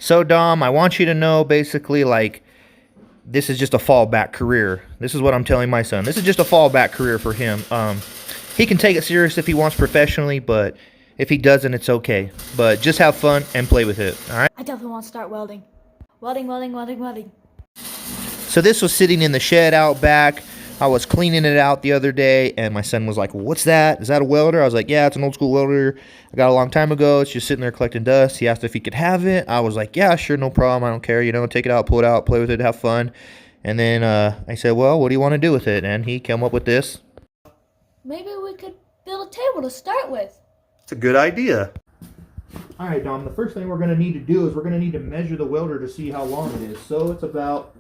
So Dom, I want you to know basically like this is just a fallback career. This is what I'm telling my son. This is just a fallback career for him. He can take it serious if he wants professionally, but if he doesn't, it's okay. But just have fun and play with it, all right? I definitely want to start welding. Welding. So this was sitting in the shed out back. I was cleaning it out the other day, and my son was like, well, what's that? Is that a welder? I was like, yeah, it's an old school welder I got a long time ago. It's just sitting there collecting dust. He asked if he could have it. I was like, yeah, sure, no problem. I don't care. You know, take it out, pull it out, play with it, have fun. And then I said, well, what do you want to do with it? And he came up with this. Maybe we could build a table to start with. It's a good idea. All right, Dom, the first thing we're going to need to do is we're going to need to measure the welder to see how long it is. So it's about,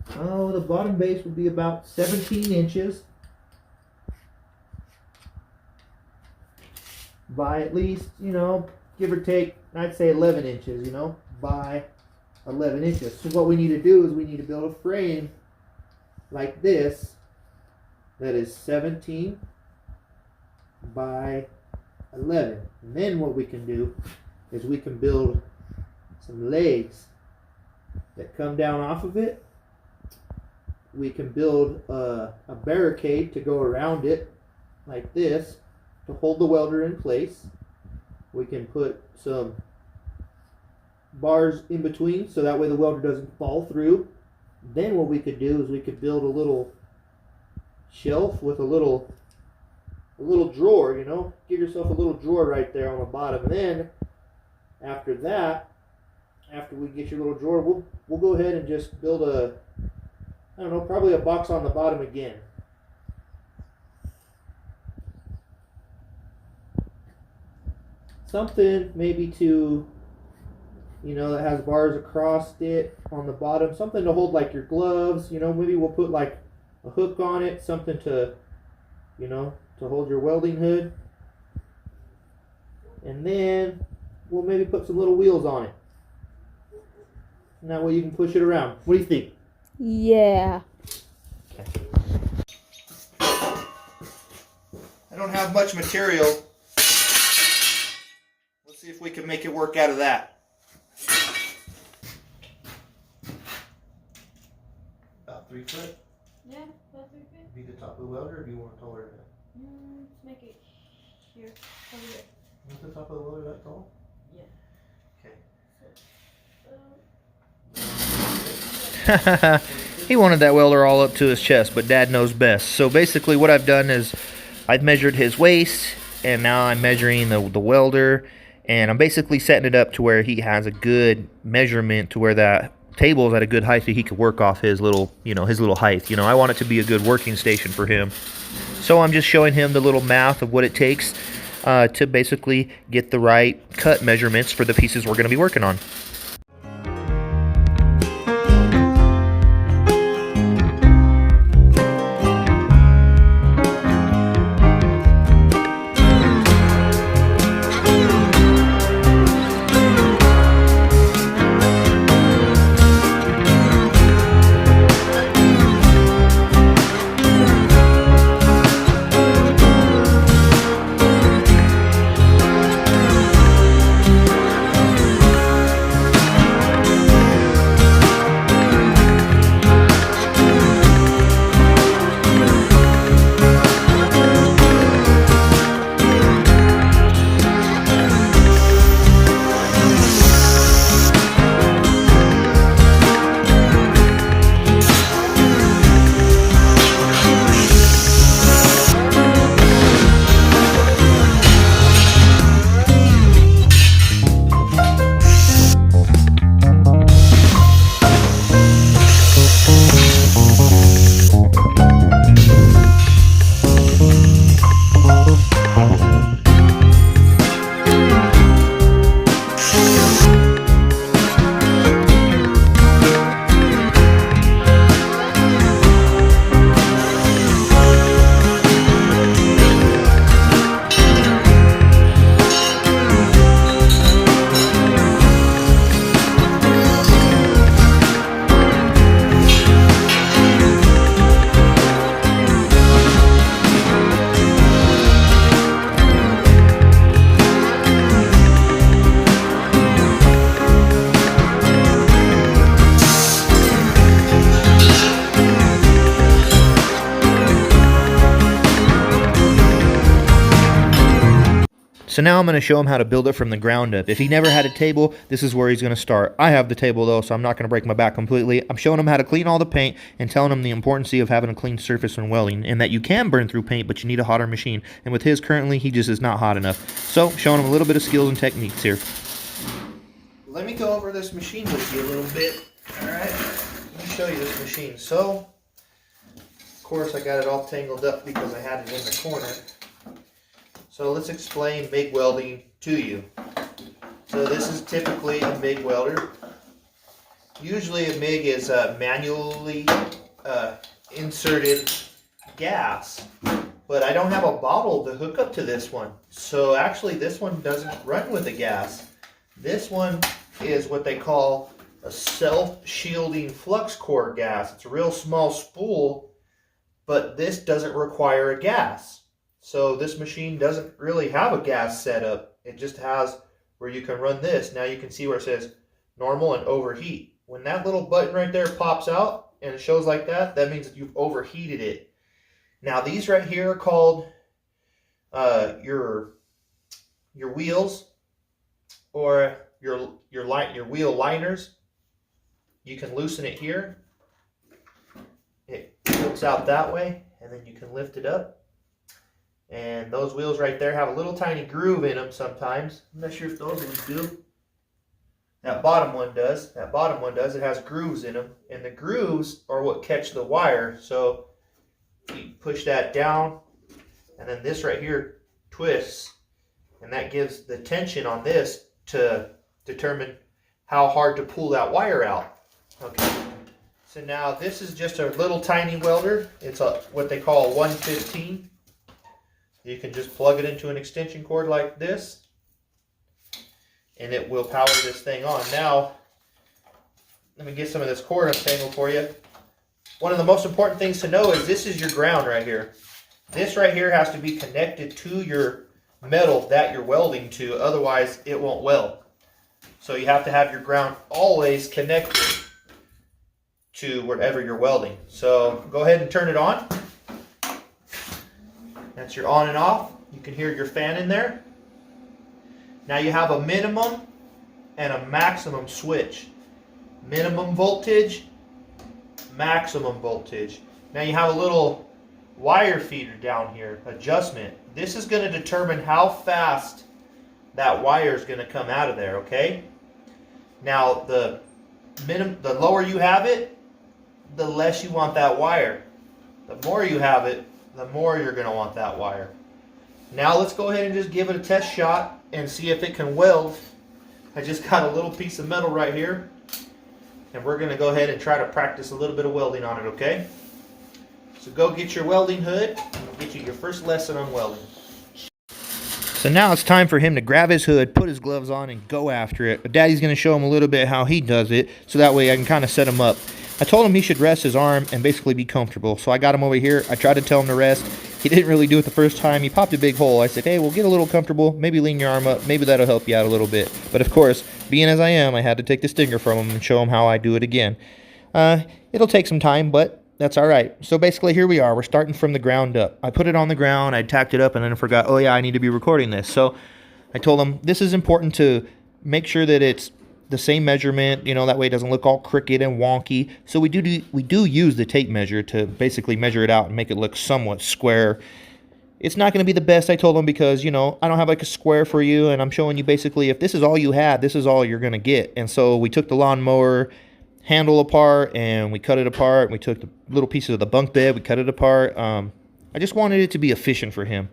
the bottom base would be about 17 inches by at least, you know, give or take, I'd say 11 inches, you know, by 11 inches. So what we need to do is we need to build a frame like this that is 17 by 11. And then what we can do is we can build some legs that come down off of it. We can build a barricade to go around it like this to hold the welder in place. We can put some bars in between so that way the welder doesn't fall through. Then what we could do is we could build a little shelf with a little drawer, you know, give yourself a little drawer right there on the bottom. And then after that, after we get your little drawer, we'll go ahead and just build a, I don't know, probably a box on the bottom again. Something maybe to, you know, that has bars across it on the bottom. Something to hold like your gloves, you know, maybe we'll put like a hook on it, something to, you know, to hold your welding hood. And then we'll maybe put some little wheels on it. And that way you can push it around. What do you think? Yeah. Okay. I don't have much material. Let's see if we can make it work out of that. About 3 foot? Yeah, about 3 feet. Be the top of the welder, or do you want it taller than that? Let's make it here, over here. Is the top of the welder that tall? Yeah. Okay. He wanted that welder all up to his chest, but Dad knows best. So basically what I've done is I've measured his waist, and now I'm measuring the welder, and I'm basically setting it up to where he has a good measurement to where that table is at a good height so he could work off his little, you know, his little height. You know, I want it to be a good working station for him. So I'm just showing him the little math of what it takes to basically get the right cut measurements for the pieces we're going to be working on. So now I'm going to show him how to build it from the ground up. If he never had a table, this is where he's going to start. I have the table though, so I'm not going to break my back completely. I'm showing him how to clean all the paint and telling him the importance of having a clean surface when welding, and that you can burn through paint, but you need a hotter machine. And with his currently, he just is not hot enough. So showing him a little bit of skills and techniques here. Let me go over this machine with you a little bit. Alright, let me show you this machine. So, of course I got it all tangled up because I had it in the corner. So let's explain MIG welding to you. So this is typically a MIG welder. Usually a MIG is manually inserted gas, but I don't have a bottle to hook up to this one. So actually this one doesn't run with a gas. This one is what they call a self-shielding Flux-Cored gas. It's a real small spool, but this doesn't require a gas. So this machine doesn't really have a gas setup. It just has where you can run this. Now you can see where it says normal and overheat. When that little button right there pops out and it shows like that, that means that you've overheated it. Now these right here are called your wheels, or your wheel liners. You can loosen it here. It hooks out that way, and then you can lift it up. And those wheels right there have a little tiny groove in them sometimes. I'm not sure if those ones do. That bottom one does. That bottom one does. It has grooves in them. And the grooves are what catch the wire. So you push that down, and then this right here twists. And that gives the tension on this to determine how hard to pull that wire out. Okay. So now this is just a little tiny welder. It's what they call a 115. You can just plug it into an extension cord like this, and it will power this thing on. Now, let me get some of this cord untangled for you. One of the most important things to know is this is your ground right here. This right here has to be connected to your metal that you're welding to, otherwise it won't weld. So you have to have your ground always connected to whatever you're welding. So go ahead and turn it on. That's your on and off. You can hear your fan in there. Now you have a minimum and a maximum switch. Minimum voltage, maximum voltage. Now you have a little wire feeder down here, adjustment. This is going to determine how fast that wire is going to come out of there, okay? Now the lower you have it, the less you want that wire. The more you have it, the more you're going to want that wire. Now let's go ahead and just give it a test shot and see if it can weld. I just got a little piece of metal right here, and we're going to go ahead and try to practice a little bit of welding on it, okay? So go get your welding hood, and we'll get you your first lesson on welding. So now it's time for him to grab his hood, put his gloves on, and go after it. But Daddy's going to show him a little bit how he does it, so that way I can kind of set him up. I told him he should rest his arm and basically be comfortable. So I got him over here. I tried to tell him to rest. He didn't really do it the first time. He popped a big hole. I said, hey, we'll get a little comfortable. Maybe lean your arm up. Maybe that'll help you out a little bit. But of course, being as I am, I had to take the stinger from him and show him how I do it again. It'll take some time, but that's all right. So basically, here we are. We're starting from the ground up. I put it on the ground. I tacked it up, and then I forgot, oh yeah, I need to be recording this. So I told him this is important to make sure that it's the same measurement, you know, that way it doesn't look all crooked and wonky. So we do use the tape measure to basically measure it out and make it look somewhat square. It's not going to be the best, I told him, because, you know, I don't have like a square for you, and I'm showing you basically if this is all you had, this is all you're going to get. And so we took the lawnmower handle apart and we cut it apart, and we took the little pieces of the bunk bed, we cut it apart. I just wanted it to be efficient for him.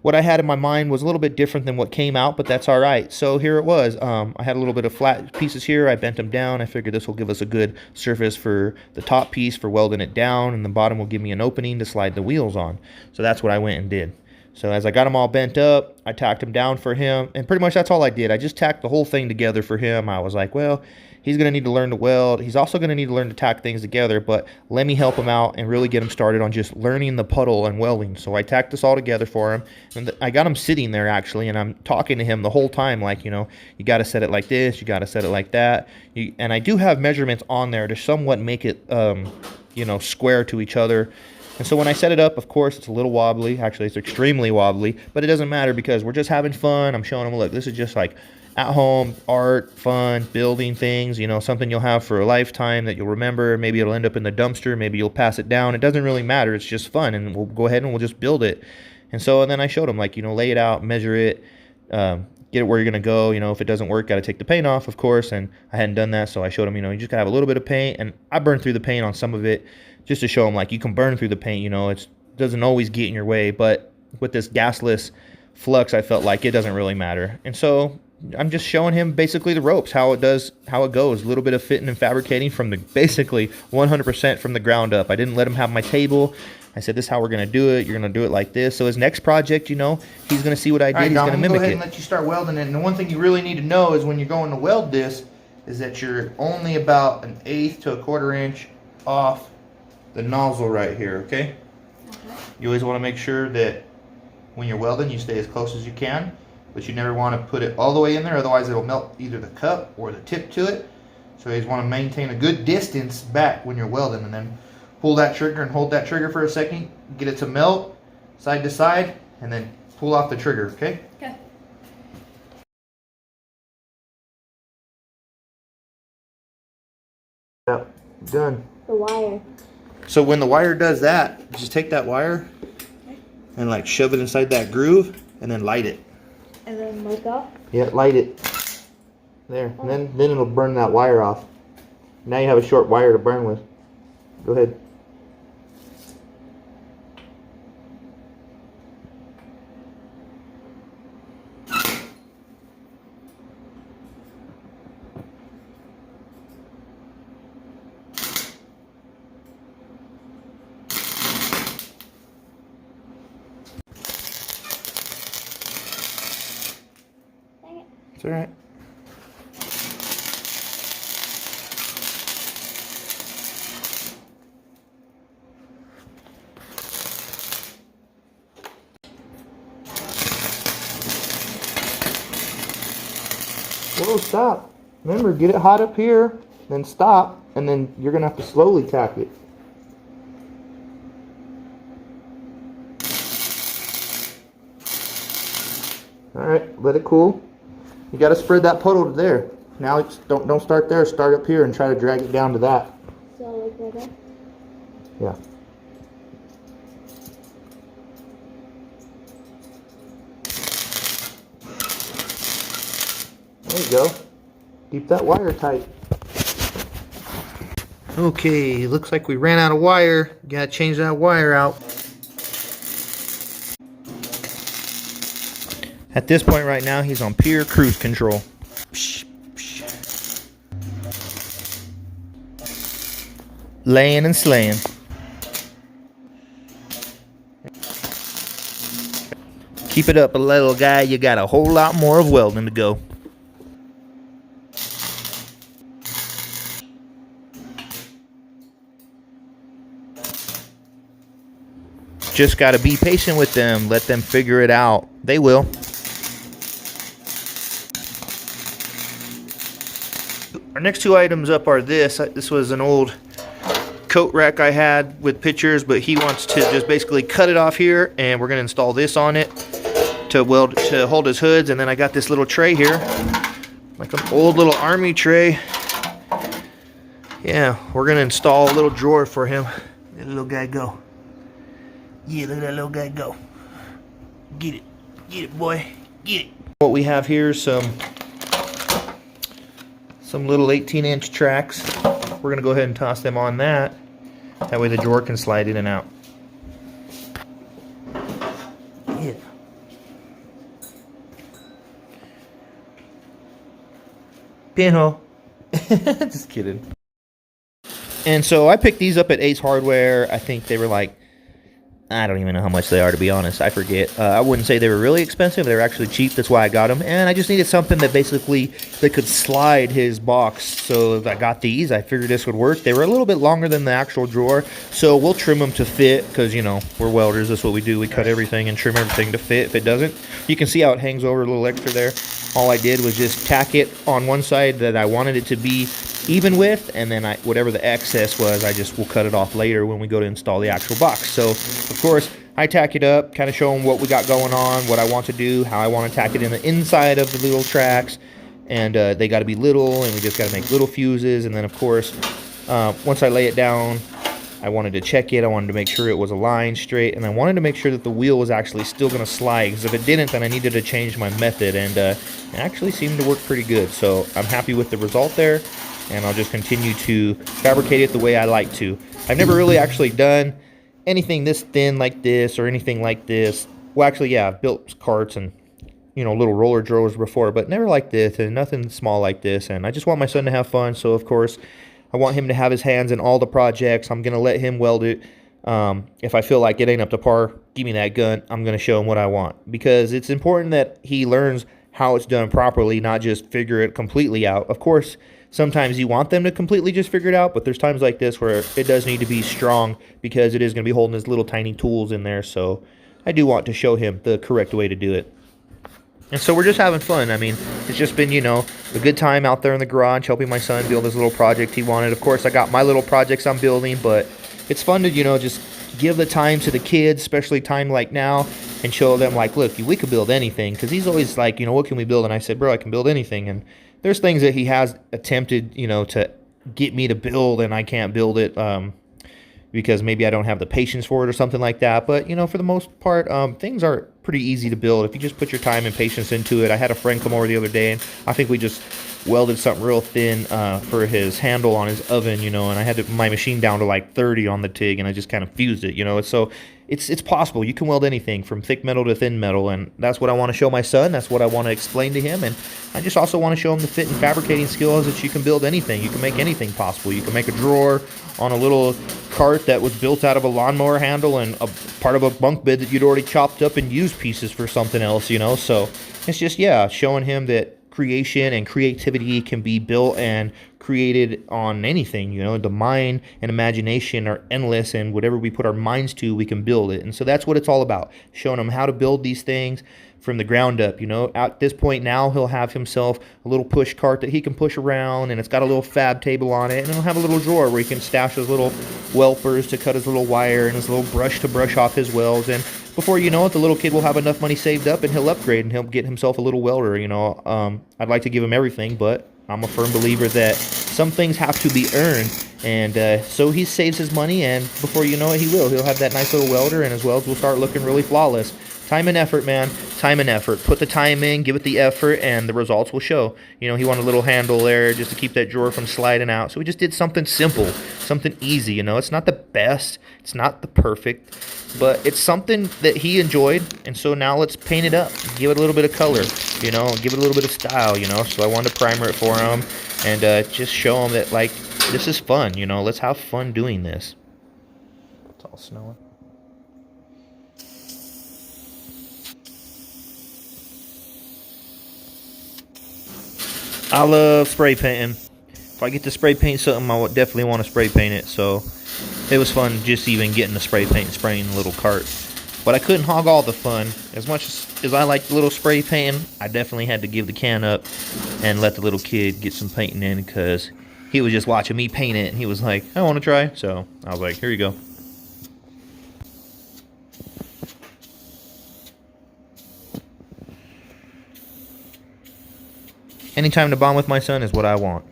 What I had in my mind was a little bit different than what came out, but that's all right. So here it was. I had a little bit of flat pieces here. I bent them down. I figured this will give us a good surface for the top piece for welding it down, and the bottom will give me an opening to slide the wheels on. So that's what I went and did. So as I got them all bent up, I tacked them down for him, and pretty much that's all I did. I just tacked the whole thing together for him. I was like, well, he's going to need to learn to weld. He's also going to need to learn to tack things together, but let me help him out and really get him started on just learning the puddle and welding. So I tacked this all together for him, and I got him sitting there actually, and I'm talking to him the whole time like, you know, you got to set it like this, you got to set it like that. And I do have measurements on there to somewhat make it, you know, square to each other. And so when I set it up, of course, it's a little wobbly. Actually, it's extremely wobbly, but it doesn't matter because we're just having fun. I'm showing them, look, this is just like at home, art, fun, building things, you know, something you'll have for a lifetime that you'll remember. Maybe it'll end up in the dumpster. Maybe you'll pass it down. It doesn't really matter. It's just fun, and we'll go ahead and we'll just build it. And so and then I showed them, like, you know, lay it out, measure it, get it where you're going to go. You know, if it doesn't work, got to take the paint off, of course. And I hadn't done that, so I showed them, you know, you just got to have a little bit of paint. And I burned through the paint on some of it just to show them, like, you can burn through the paint, you know, it doesn't always get in your way. But with this gasless flux, I felt like it doesn't really matter. And so I'm just showing him basically the ropes, how it goes, a little bit of fitting and fabricating from the basically 100% from the ground up. I didn't let him have my table. I said, this is how we're going to do it. You're going to do it like this. So his next project, you know, he's going to see what I did. He's going to mimic it. Go ahead and let you start welding it. And the one thing you really need to know is when you're going to weld this is that you're only about 1/8 to 1/4 inch off the nozzle right here, okay? You always want to make sure that when you're welding, you stay as close as you can, but you never want to put it all the way in there, otherwise it'll melt either the cup or the tip to it. So you just want to maintain a good distance back when you're welding, and then pull that trigger and hold that trigger for a second, get it to melt side to side, and then pull off the trigger, okay? Okay. Yep, done. The wire. So when the wire does that, just take that wire and like shove it inside that groove and then light it. And then light off? Yeah, light it. There, and then it'll burn that wire off. Now you have a short wire to burn with. Go ahead. It's alright. Whoa, stop. Remember, get it hot up here, then stop, and then you're going to have to slowly tack it. Alright, let it cool. You got to spread that puddle to there. Now it's, don't start there, start up here and try to drag it down to that. So like that? Yeah. There you go. Keep that wire tight. Okay, looks like we ran out of wire. Gotta change that wire out. At this point right now, he's on pure cruise control. Laying and slaying. Keep it up, a little guy. You got a whole lot more of welding to go. Just got to be patient with them. Let them figure it out. They will. Our next two items up are this. This was an old coat rack I had with pictures, but he wants to just basically cut it off here, and we're going to install this on it to weld, to hold his hoods. And then I got this little tray here, like an old little army tray. Yeah, we're going to install a little drawer for him. Let the little guy go. Yeah, look at that little guy go. Get it, boy, get it. What we have here is some little 18-inch tracks. We're gonna go ahead and toss them on that. That way the drawer can slide in and out. Yeah. Pinhole. Just kidding. And so I picked these up at Ace Hardware. I think they were like, I don't even know how much they are, to be honest. I forget. I wouldn't say they were really expensive. They were actually cheap. That's why I got them. And I just needed something that basically that could slide his box. So I got these. I figured this would work. They were a little bit longer than the actual drawer. So we'll trim them to fit because, you know, we're welders. That's what we do. We cut everything and trim everything to fit. If it doesn't, you can see how it hangs over a little extra there. All I did was just tack it on one side that I wanted it to be even with, and then whatever the excess was, I just will cut it off later when we go to install the actual box. So of course I tack it up, kind of show them what we got going on, what I want to do, how I want to tack it in the inside of the little tracks, and they got to be little, and we just got to make little fuses. And then of course once I lay it down, I wanted to check it. I wanted to make sure it was aligned straight, and I wanted to make sure that the wheel was actually still going to slide, because if it didn't, then I needed to change my method, and it actually seemed to work pretty good. So I'm happy with the result there, and I'll just continue to fabricate it the way I like to. I've never really actually done anything this thin like this or anything like this. Well, actually, yeah, I've built carts and, you know, little roller drovers before, but never like this, and nothing small like this. And I just want my son to have fun, so of course I want him to have his hands in all the projects. I'm going to let him weld it. If I feel like it ain't up to par, give me that gun. I'm going to show him what I want, because it's important that he learns how it's done properly, not just figure it completely out. Of course, sometimes you want them to completely just figure it out, but there's times like this where it does need to be strong, because it is going to be holding his little tiny tools in there. So I do want to show him the correct way to do it. And so we're just having fun. I mean, it's just been, you know, a good time out there in the garage helping my son build his little project he wanted. Of course, I got my little projects I'm building, but it's fun to, you know, just give the time to the kids, especially time like now, and show them, like, look, we could build anything. Because he's always like, you know, what can we build? And I said, bro, I can build anything. And there's things that he has attempted, you know, to get me to build, and I can't build it because maybe I don't have the patience for it or something like that. But, you know, for the most part, things are pretty easy to build if you just put your time and patience into it. I had a friend come over the other day, and I think we just welded something real thin for his handle on his oven, you know, and I had my machine down to like 30 on the TIG, and I just kind of fused it, you know. So it's possible. You can weld anything from thick metal to thin metal, and that's what I want to show my son. That's what I want to explain to him, and I just also want to show him the fit and fabricating skills that you can build anything. You can make anything possible. You can make a drawer on a little cart that was built out of a lawnmower handle and a part of a bunk bed that you'd already chopped up and used pieces for something else, you know. So it's just, yeah, showing him that creation and creativity can be built and created on anything, you know. The mind and imagination are endless, and whatever we put our minds to, we can build it. And so that's what it's all about, showing him how to build these things from the ground up, you know. At this point now, he'll have himself a little push cart that he can push around, and it's got a little fab table on it, and he'll have a little drawer where he can stash his little welpers to cut his little wire, and his little brush to brush off his welds. And before you know it, the little kid will have enough money saved up, and he'll upgrade, and he'll get himself a little welder, you know. I'd like to give him everything, but I'm a firm believer that some things have to be earned, and so he saves his money, and before you know it, he'll have that nice little welder, and his welds will start looking really flawless. Time and effort, man. Time and effort. Put the time in, give it the effort, and the results will show. You know, he wanted a little handle there just to keep that drawer from sliding out. So we just did something simple, something easy, you know. It's not the best. It's not the perfect. But it's something that he enjoyed, and so now let's paint it up. Give it a little bit of color, you know. Give it a little bit of style, you know. So I wanted to primer it for him and just show him that, like, this is fun, you know. Let's have fun doing this. It's all snowing. I love spray painting. If I get to spray paint something, I would definitely want to spray paint it. So it was fun just even getting the spray paint and spraying the little cart. But I couldn't hog all the fun. As much as I like the little spray painting, I definitely had to give the can up and let the little kid get some painting in, because he was just watching me paint it, and he was like, I want to try. So I was like, here you go. Anytime to bond with my son is what I want.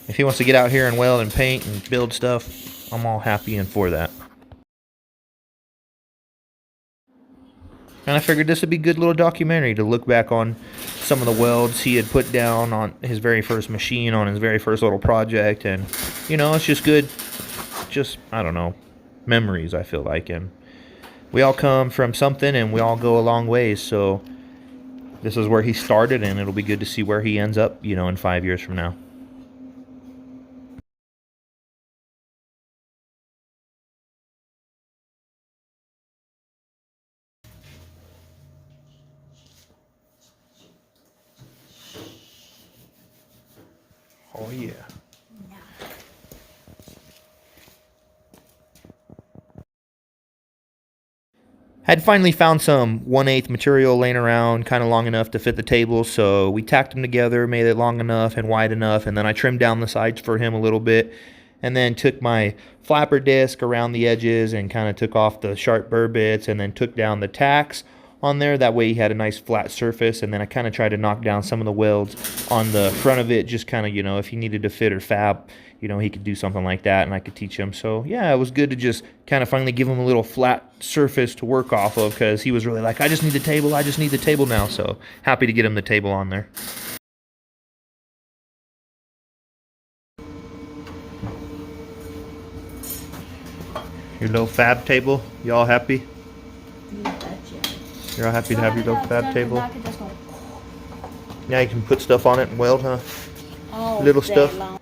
If he wants to get out here and weld and paint and build stuff, I'm all happy and for that. And I figured this would be a good little documentary to look back on some of the welds he had put down on his very first machine, on his very first little project. And, you know, it's just good, I don't know, memories, I feel like. And we all come from something, and we all go a long ways, so this is where he started, and it'll be good to see where he ends up, you know, in 5 years from now. Oh, yeah. I'd finally found some 1/8 material laying around, kind of long enough to fit the table, so we tacked them together, made it long enough and wide enough, and then I trimmed down the sides for him a little bit, and then took my flapper disc around the edges and kind of took off the sharp burr bits, and then took down the tacks on there. That way he had a nice flat surface, and then I kind of tried to knock down some of the welds on the front of it, just kind of, you know, if he needed to fit or fab, you know, he could do something like that, and I could teach him. So yeah, it was good to just kind of finally give him a little flat surface to work off of, because he was really like, I just need the table, I just need the table now. So happy to get him the table on there. Your little fab table, you all happy? You're all happy to have your little fab table? Yeah, you can put stuff on it and weld, huh? Little stuff.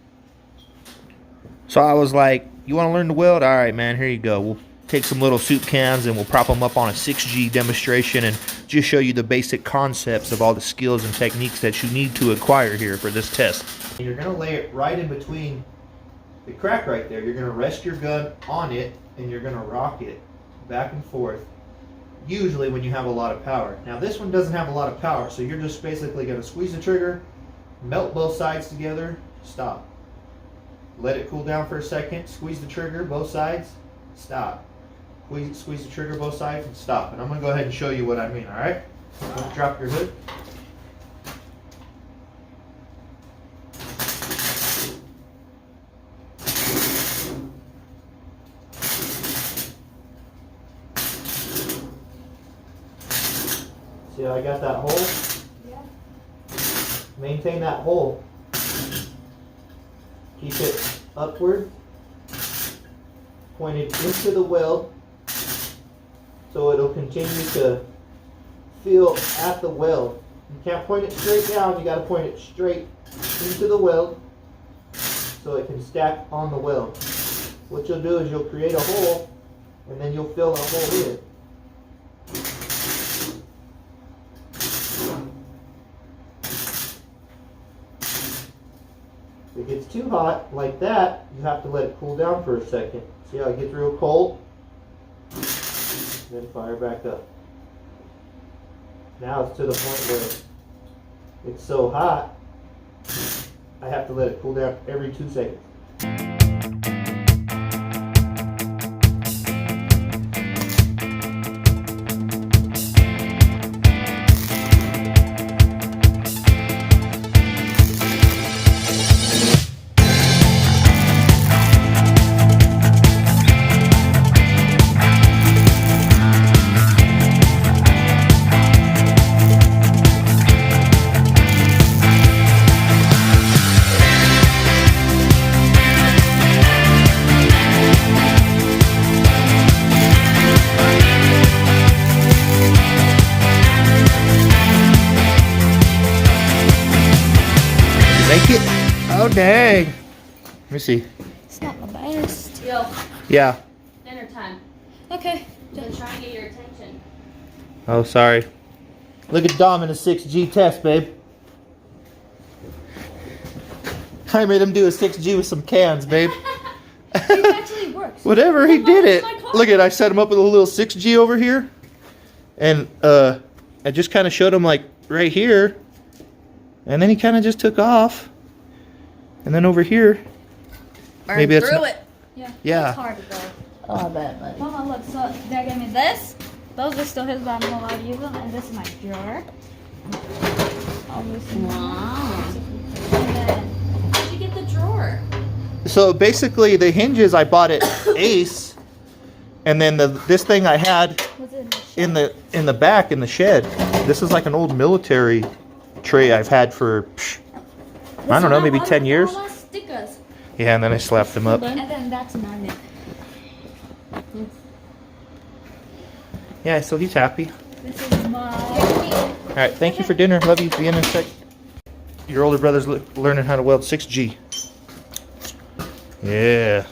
So I was like, you want to learn to weld? All right, man, here you go. We'll take some little soup cans and we'll prop them up on a 6G demonstration and just show you the basic concepts of all the skills and techniques that you need to acquire here for this test. You're going to lay it right in between the crack right there. You're going to rest your gun on it and you're going to rock it back and forth, usually when you have a lot of power. Now this one doesn't have a lot of power, so you're just basically going to squeeze the trigger, melt both sides together, stop. Let it cool down for a second, squeeze the trigger, both sides, stop. Squeeze the trigger, both sides, and stop. And I'm going to go ahead and show you what I mean, alright? Drop your hood. See how I got that hole? Yeah. Maintain that hole. Keep it upward, pointed into the weld, so it'll continue to feel at the weld. You can't point it straight down, you got to point it straight into the weld so it can stack on the weld. What you'll do is you'll create a hole and then you'll fill that hole in. If it gets too hot like that, you have to let it cool down for a second. See how it gets real cold? Then fire back up. Now it's to the point where it's so hot, I have to let it cool down every 2 seconds. Make it? Oh, dang. Let me see. It's not my best. Yo, Yeah. dinner time. Okay. Been trying to get your attention. Oh, sorry. Look at Dom in a 6G test, babe. I made him do a 6G with some cans, babe. It actually works. Whatever, he Look, did it's it. my car. Look at, I set him up with a little 6G over here. And I just kind of showed him like right here. And then he kind of just took off. And then over here. Maybe it's through not- it. Yeah. Yeah. It's hard to go. Oh, I bet, buddy. Mama, look, so Dad gave me this. Those are still his, but I'm not allowed to use them. And this is my drawer. All this. Wow. And then, Where'd you get the drawer? So basically the hinges I bought at Ace. And then this thing I had was it in the shed? in the back in the shed. This is like an old military tray I've had for I don't know, maybe 10 years. All my stickers. Yeah, and then I slapped them up. And then that's magnet. Yeah, so he's happy. This is my. All right, thank you for dinner. Love you. See you in a sec. Your older brother's learning how to weld 6G. Yeah,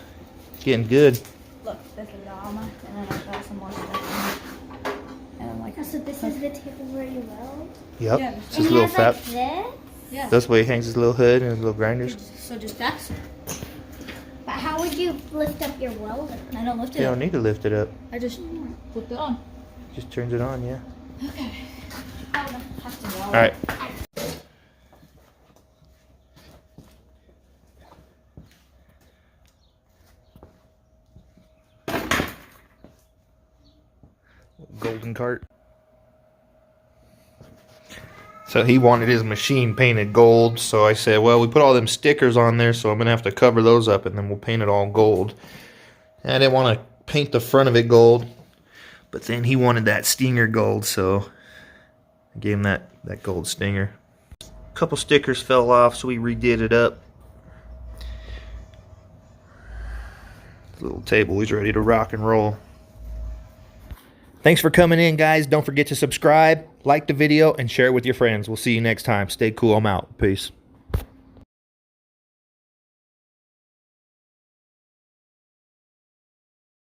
getting good. Look, this is the armor, and then I've got some more stuff in it. And I'm like, So this is the table where you weld? Yep, Yeah. it's And his he little has fat. like this? yeah. That's why he hangs his little hood and his little grinders. So just that's. But how would you lift up your welder? I don't lift it You up. don't need to lift it up. I just put it on. Just turns it on, yeah. Okay. Oh, have to go. All right. Golden Kart. So he wanted his machine painted gold, so I said, well, we put all them stickers on there, so I'm gonna have to cover those up and then we'll paint it all gold. And I didn't want to paint the front of it gold, but then he wanted that stinger gold, so I gave him that gold stinger. A couple stickers fell off, so we redid it up. The little table is ready to rock and roll. Thanks for coming in, guys. Don't forget to subscribe, like the video, and share it with your friends. We'll see you next time. Stay cool. I'm out. Peace.